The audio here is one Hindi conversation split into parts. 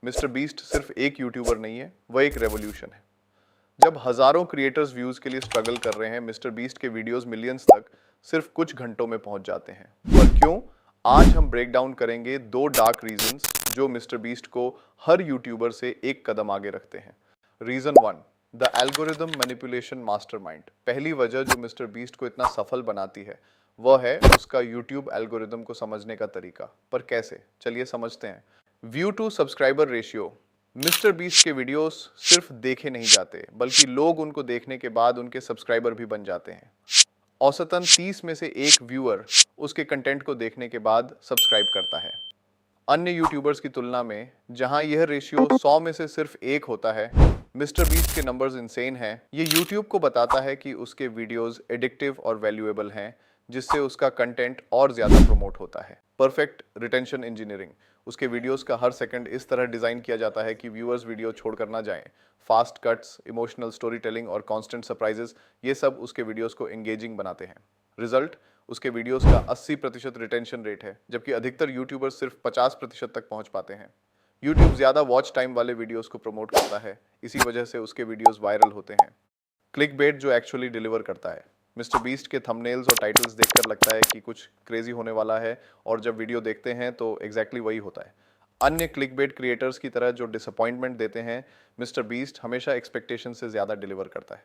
मिस्टर बीस्ट सिर्फ एक यूट्यूबर नहीं है, वह एक रेवोल्यूशन है। जब हजारों क्रिएटर्स व्यूज के लिए स्ट्रगल कर रहे हैं, मिस्टर बीस्ट के वीडियोस मिलियंस तक सिर्फ कुछ घंटों में पहुंच जाते हैं। पर क्यों? आज हम ब्रेक डाउन करेंगे 2 डार्क रीजंस जो मिस्टर बीस्ट को हर यूट्यूबर से एक कदम आगे रखते हैं। Reason 1, the algorithm manipulation mastermind. पहली वजह जो मिस्टर बीस्ट को इतना सफल बनाती है वह है उसका यूट्यूब एल्गोरिदम को समझने का तरीका। पर कैसे? चलिए समझते हैं। View to subscriber ratio. Mister beast के वीडियोस सिर्फ देखे नहीं जाते, बल्कि लोग उनको देखने के बाद उनके सब्सक्राइबर भी बन जाते हैं। औसतन 30 में से एक व्यूअर उसके कंटेंट को देखने के बाद सब्सक्राइब करता है। अन्य यूट्यूबर्स की तुलना में जहां यह रेशियो 100 में से सिर्फ 1 होता है, मिस्टर बीस्ट के नंबर्स इंसेन हैं। ये यूट्यूब को बताता है कि उसके वीडियोस एडिक्टिव और वैल्यूएबल हैं, जिससे उसका कंटेंट और ज्यादा प्रमोट होता है। Perfect retention engineering. उसके वीडियोस का हर सेकंड इस तरह डिजाइन किया जाता है कि व्यूअर्स वीडियो छोड़कर ना जाएं। Fast cuts, emotional story telling और कांस्टेंट सरप्राइजेस, ये सब उसके वीडियोस को एंगेजिंग बनाते हैं। रिजल्ट, उसके वीडियोस का 80% रिटेंशन रेट है, जबकि अधिकतर यूट्यूबर्स सिर्फ 50% तक पहुंच पाते हैं। यूट्यूब ज्यादा वॉच टाइम वाले वीडियोस को प्रमोट करता है, इसी वजह से उसके वीडियोस वायरल होते हैं। क्लिक बेट जो एक्चुअली डिलीवर करता है। मिस्टर बीस्ट के थंबनेल्स और टाइटल्स देखकर लगता है कि कुछ क्रेजी होने वाला है, और जब वीडियो देखते हैं तो एग्जैक्टली वही होता है। अन्य क्लिक बेट क्रिएटर्स की तरह जो डिसअपॉइंटमेंट देते हैं, मिस्टर बीस्ट हमेशा एक्सपेक्टेशन से ज़्यादा डिलीवर करता है।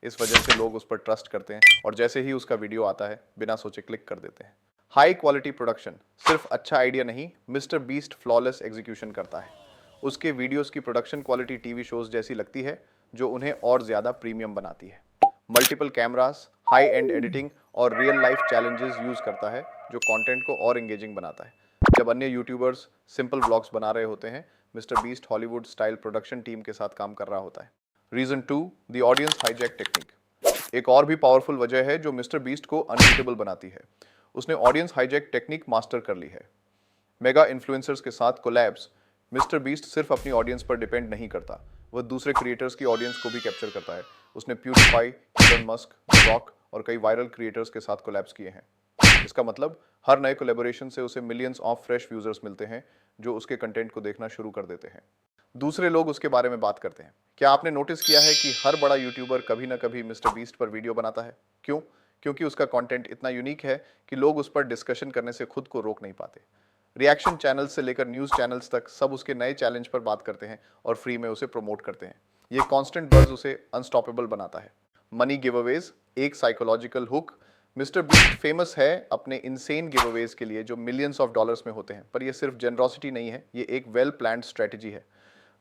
इस वजह से लोग उस पर ट्रस्ट करते हैं और जैसे ही उसका वीडियो आता है बिना सोचे क्लिक कर देते हैं। High quality production. सिर्फ अच्छा आइडिया नहीं, मिस्टर बीस्ट फ्लॉलेस एग्जीक्यूशन करता है। उसके वीडियोस की प्रोडक्शन क्वालिटी टीवी शोज जैसी लगती है, जो उन्हें और ज़्यादा प्रीमियम बनाती है। Multiple cameras, high and editing और रियल लाइफ चैलेंजेस यूज करता है, जो कंटेंट को और एंगेजिंग बनाता है। जब अन्य यूट्यूबर्स सिंपल व्लॉग्स बना रहे होते हैं, mister beast Hollywood style production team के साथ काम कर रहा होता है। Reason 2, the audience hijack technique. एक और भी पावरफुल वजह है जो मिस्टर बीस्ट को अनबीटेबल बनाती है। उसने ऑडियंस हाईजैक टेक्निक मास्टर कर ली है। मेगा इन्फ्लुएंसर्स के साथ कोलैब्स। मिस्टर बीस्ट सिर्फ अपनी ऑडियंस पर डिपेंड नहीं करता, वह दूसरे क्रिएटर्स की ऑडियंस को भी कैप्चर करता है। उसने प्यूरीफाई, इलन मस्क, रॉक और कई वायरल क्रिएटर्स के साथ कोलैब्स किए हैं। इसका मतलब हर नए कोलैबोरेशन से उसे मिलियंस ऑफ फ्रेश यूजर्स मिलते हैं, जो उसके कंटेंट को देखना शुरू कर देते हैं। दूसरे लोग उसके बारे में बात करते हैं। क्या आपने नोटिस किया है कि हर बड़ा यूट्यूबर कभी ना कभी मिस्टर बीस्ट पर वीडियो बनाता है? क्यों? क्योंकि उसका कंटेंट इतना यूनिक है कि लोग उस पर डिस्कशन करने से खुद को रोक नहीं पाते। रिएक्शन चैनल्स से लेकर न्यूज़ चैनल्स तक सब उसके नए चैलेंज पर बात करते हैं और फ्री में उसे प्रमोट करते हैं। ये कांस्टेंट बज़ उसे अनस्टॉपेबल बनाता है। मनी गिवअवेज एक psychological hook. Mister beast famous है अपने इनसेन गिवअवेज के लिए, जो मिलियंस ऑफ डॉलर्स में होते हैं। पर ये सिर्फ जेनरोसिटी नहीं है, ये एक वेल प्लान्ड स्ट्रेटजी है।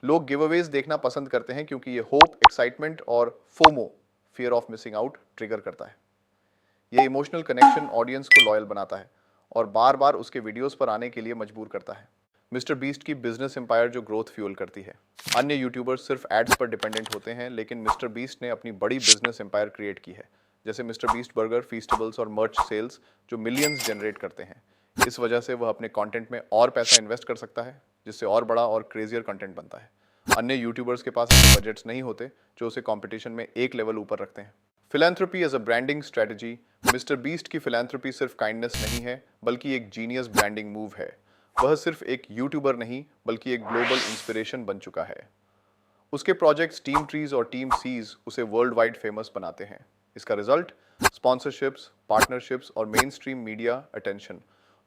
लोग गिवअवेज देखना पसंद करते हैं क्योंकि ये होप, एक्साइटमेंट और FOMO, fear of missing out, trigger करता है। ये इमोशनल कनेक्शन ऑडियंस को लॉयल बनाता है और बार बार उसके वीडियोस पर आने के लिए मजबूर करता है। मिस्टर बीस्ट की बिजनेस एम्पायर जो ग्रोथ फ्यूल करती है। अन्य यूट्यूबर्स सिर्फ एड्स पर डिपेंडेंट होते हैं, लेकिन मिस्टर बीस्ट ने अपनी बड़ी बिजनेस एम्पायर क्रिएट की है, जैसे मिस्टर बीस्ट बर्गर, फीस्टेबल्स और मर्च सेल्स, जो मिलियंस जनरेट करते हैं। इस वजह से वह अपने कंटेंट में और पैसा इन्वेस्ट कर सकता है, जिससे और बड़ा और क्रेजियर कंटेंट बनता है। अन्य यूट्यूबर्स के पास ऐसे बजट्स नहीं होते जो उसे कंपटीशन में एक लेवल ऊपर रखते हैं। Philanthropy as a branding strategy. Mister beast की फिलैंथ्रोपी सिर्फ काइंडनेस नहीं है, बल्कि एक जीनियस ब्रांडिंग मूव है। वह सिर्फ एक यूट्यूबर नहीं, बल्कि एक ग्लोबल इंस्पिरेशन बन चुका है। उसके प्रोजेक्ट्स टीम ट्रीज और टीम सीज उसे वर्ल्ड वाइड फेमस बनाते हैं। इसका रिजल्ट, स्पॉन्सरशिप्स, पार्टनरशिप्स और main stream media attention.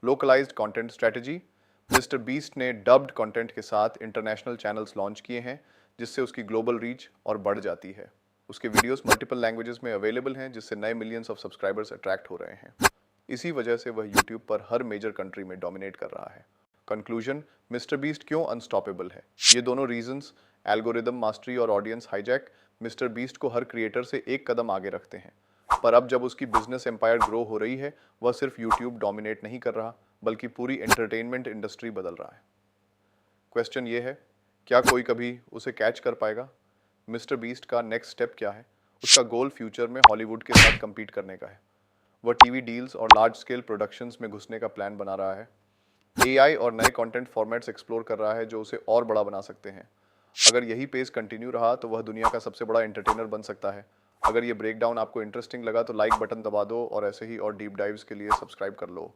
Localised content strategy. Mister beast ने डब्ड कंटेंट के साथ इंटरनेशनल चैनल्स लॉन्च किए हैं, जिससे उसकी ग्लोबल रीच और बढ़ जाती है। उसके वीडियोस मल्टीपल लैंग्वेजेस में अवेलेबल हैं, जिससे नए मिलियंस ऑफ सब्सक्राइबर्स अट्रैक्ट हो रहे हैं। इसी वजह से वह यूट्यूब पर हर मेजर कंट्री में डोमिनेट कर रहा है। कंक्लूजन, मिस्टर बीस्ट क्यों अनस्टॉपेबल है? ये दोनों रीजंस, एल्गोरिदम मास्टरी और ऑडियंस हाईजैक, मिस्टर बीस्ट को हर क्रिएटर से एक कदम आगे रखते हैं। पर अब जब उसकी बिजनेस एम्पायर ग्रो हो रही है, वह सिर्फ यूट्यूब डोमिनेट नहीं कर रहा, बल्कि पूरी एंटरटेनमेंट इंडस्ट्री बदल रहा है। क्वेश्चन ये है, क्या कोई कभी उसे कैच कर पाएगा? मिस्टर बीस्ट का नेक्स्ट स्टेप क्या है? उसका गोल फ्यूचर में हॉलीवुड के साथ compete करने का है। वह टीवी डील्स और लार्ज स्केल प्रोडक्शंस में घुसने का प्लान बना रहा है। एआई और नए कंटेंट फॉर्मेट्स एक्सप्लोर कर रहा है, जो उसे और बड़ा बना सकते हैं। अगर यही पेस कंटिन्यू रहा तो वह दुनिया का सबसे बड़ा एंटरटेनर बन सकता है। अगर ये ब्रेकडाउन आपको इंटरेस्टिंग लगा तो लाइक बटन दबा दो, और ऐसे ही और डीप डाइव्स के लिए सब्सक्राइब कर लो।